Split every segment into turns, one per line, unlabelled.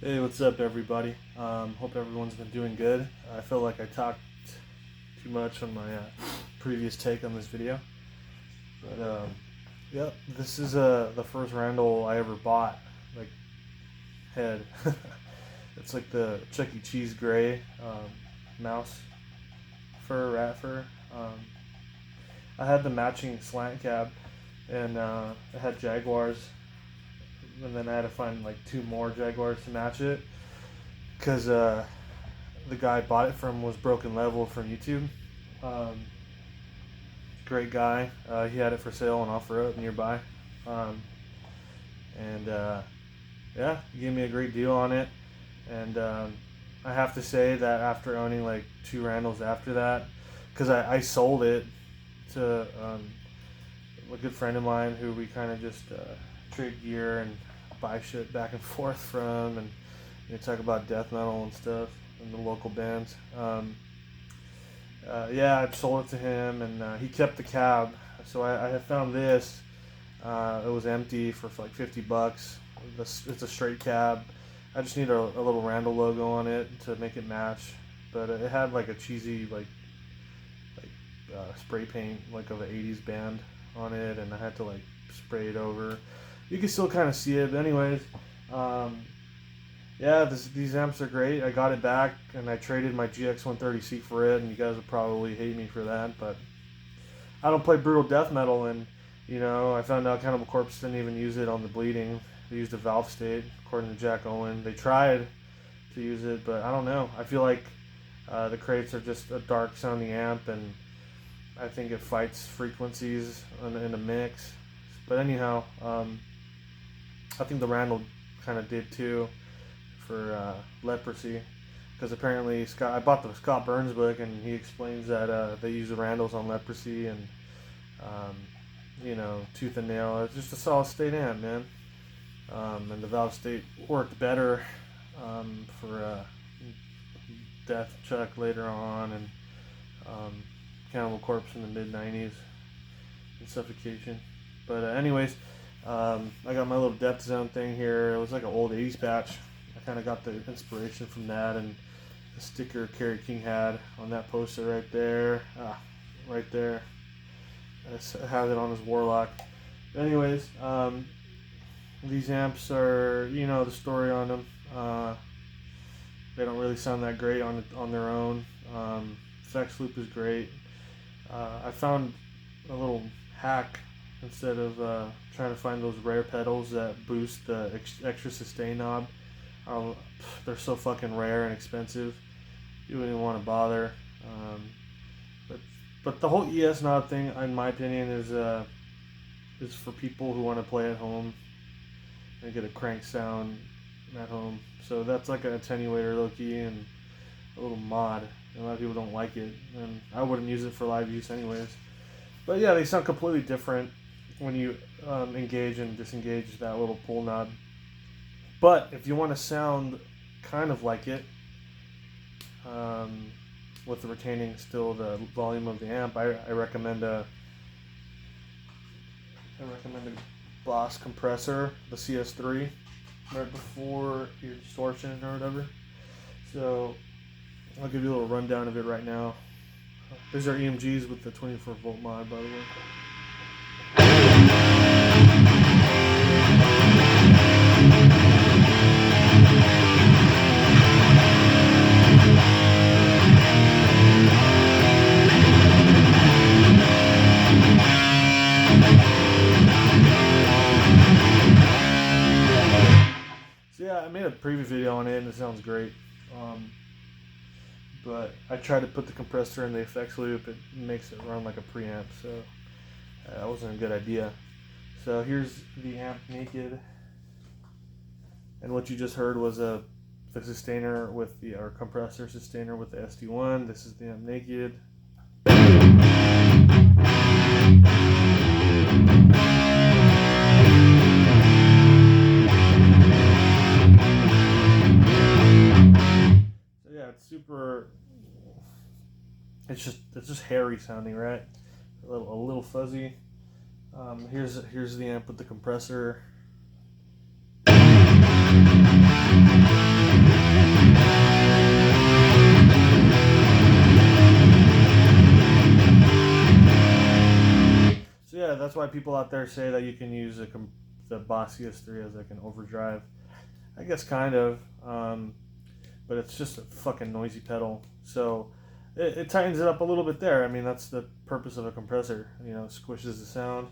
Hey, what's up, everybody? Hope everyone's been doing good. I feel like I talked too much on my previous take on this video, but yep, this is the first Randall I ever bought, like head. It's like the Chuck E. Cheese gray mouse fur, rat fur. I had the matching slant cab, and it had Jaguars. And then I had to find like two more Jaguars to match it because the guy I bought it from was Broken Level from YouTube. Great guy. He had it for sale on OfferUp nearby, and yeah, he gave me a great deal on it. And I have to say that after owning like two Randalls after that, because I sold it to a good friend of mine who we kind of just trade gear and buy shit back and forth from, and talk about death metal and stuff and the local bands. Yeah, I sold it to him, and he kept the cab. So I had found this. It was empty for like $50. It's a straight cab. I just need a little Randall logo on it to make it match, but it had like a cheesy like spray paint like of an 80s band on it, and I had to like spray it over. You can still kind of see it, but anyways, yeah, these amps are great. I got it back, and I traded my GX130C for it, and you guys will probably hate me for that, but I don't play brutal death metal, and I found out Cannibal Corpse didn't even use it on the Bleeding. They used a valve state, according to Jack Owen. They tried to use it, but I don't know. I feel like the crates are just a dark sounding amp, and I think it fights frequencies in a mix. But anyhow, I think the Randall kind of did too for Leprosy, because apparently I bought the Scott Burns book, and he explains that they use the Randalls on Leprosy, and Tooth and Nail. It's just a solid state amp, man. And the valve state worked better for Death Chuck later on, and Cannibal Corpse in the mid-90s, and Suffocation. But anyways, I got my little Depth Zone thing here. It was like an old 80s patch. I kind of got the inspiration from that, and the sticker Kerry King had on that poster right there. Right there. I have it on his Warlock. Anyways, these amps are, the story on them. They don't really sound that great on their own. Effects loop is great. I found a little hack. Instead of trying to find those rare pedals that boost the extra sustain knob. They're so fucking rare and expensive. You wouldn't even want to bother. But the whole ES knob thing, in my opinion, is for people who want to play at home and get a crank sound at home. So that's like an attenuator low-key and a little mod. A lot of people don't like it, and I wouldn't use it for live use anyways. But yeah, they sound completely different when you engage and disengage that little pull knob. But if you want to sound kind of like it, with retaining still the volume of the amp, I recommend a Boss compressor, the CS3, right before your distortion or whatever. So I'll give you a little rundown of it right now. These are EMGs with the 24 volt mod, by the way. So yeah, I made a preview video on it, and it sounds great. But I tried to put the compressor in the effects loop. It makes it run like a preamp, so that wasn't a good idea. So here's the amp naked, and what you just heard was the sustainer with the compressor sustainer with the SD1. This is the amp naked. So yeah, it's super. It's just hairy sounding, right? A little fuzzy. Here's the amp with the compressor. that's why people out there say that you can use the Boss CS3 as like an overdrive. I guess kind of, but it's just a fucking noisy pedal. So it tightens it up a little bit there. I mean, that's the purpose of a compressor. You know, squishes the sound,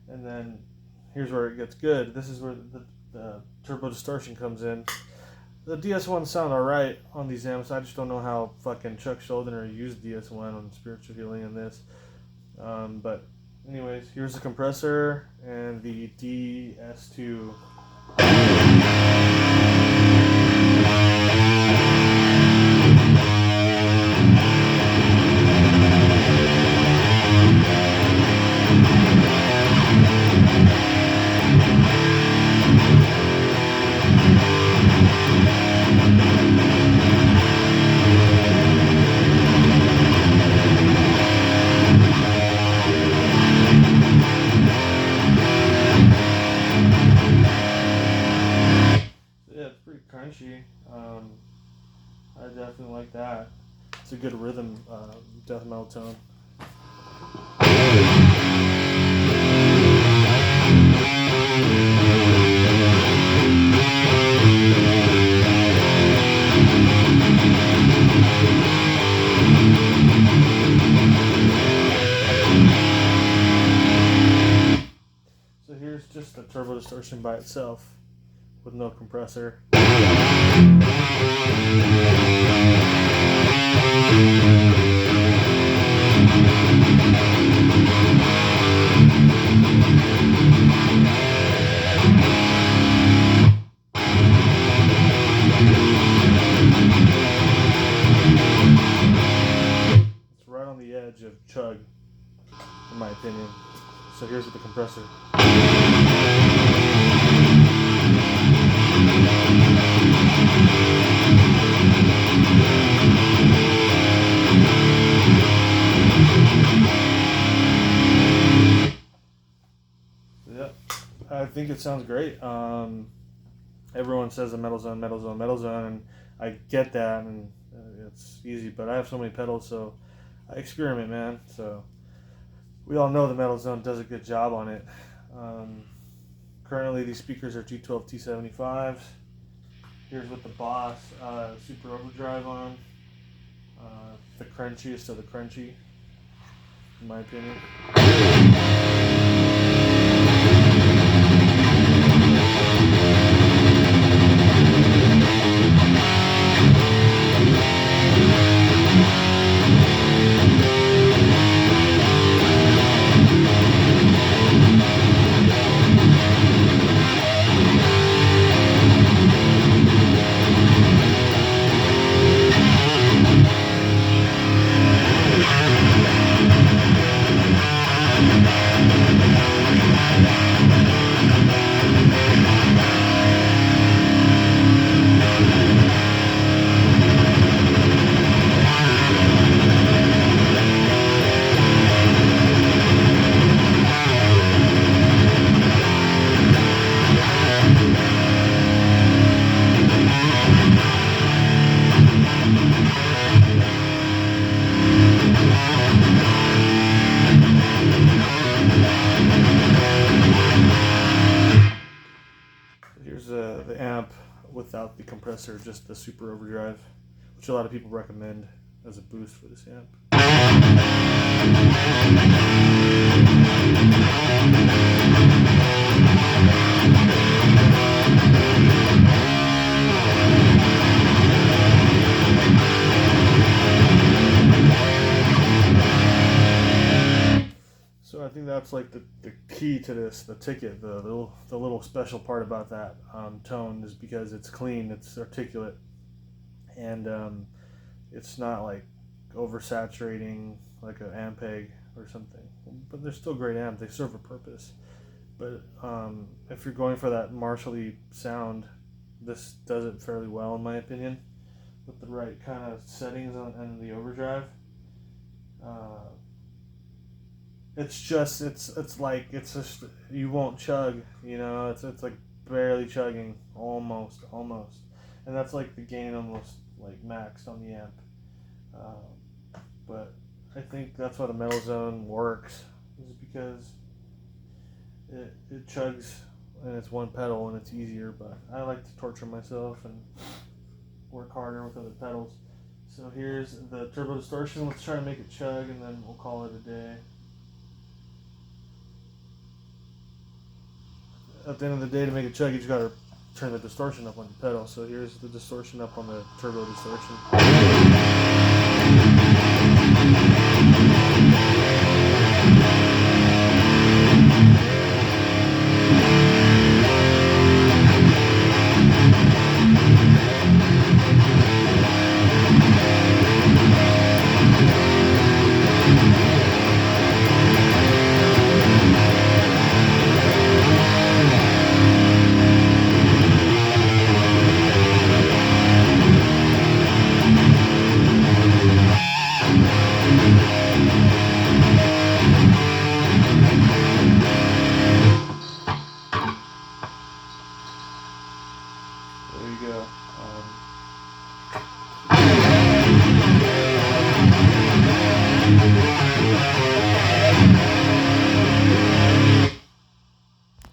and then here's where it gets good. This is where the turbo distortion comes in. The DS1 sound alright on these amps. I just don't know how fucking Chuck Schuldiner used DS1 on Spiritual Healing in this. But anyways, here's the compressor and the DS2. Crunchy. I definitely like that. It's a good rhythm, death metal tone. So here's just the turbo distortion by itself with no compressor. It's right on the edge of chug, in my opinion. So here's with the compressor. Yeah, I think it sounds great. Everyone says a metal zone, and I get that, and it's easy. But I have so many pedals, so I experiment, man. So we all know the metal zone does a good job on it. Currently, these speakers are G12 T75s. Here's with the Boss Super Overdrive on. The crunchiest of the crunchy, in my opinion. Here's the amp without the compressor, just the Super Overdrive, which a lot of people recommend as a boost for this amp. So I think that's like the key to this, the ticket, the little special part about that tone is because it's clean, it's articulate, and it's not like oversaturating like an Ampeg or something. But they're still great amps, they serve a purpose. But if you're going for that Marshall-y sound, this does it fairly well in my opinion, with the right kind of settings on the overdrive. It's just you won't chug, you know. It's like barely chugging, almost, and that's like the gain almost like maxed on the amp. But I think that's why the metal zone works, is because it chugs and it's one pedal and it's easier, but I like to torture myself and work harder with other pedals. So here's the turbo distortion. Let's try to make it chug and then we'll call it a day. At the end of the day, to make it chug, you just gotta turn the distortion up on the pedal. So here's the distortion up on the turbo distortion. There you go.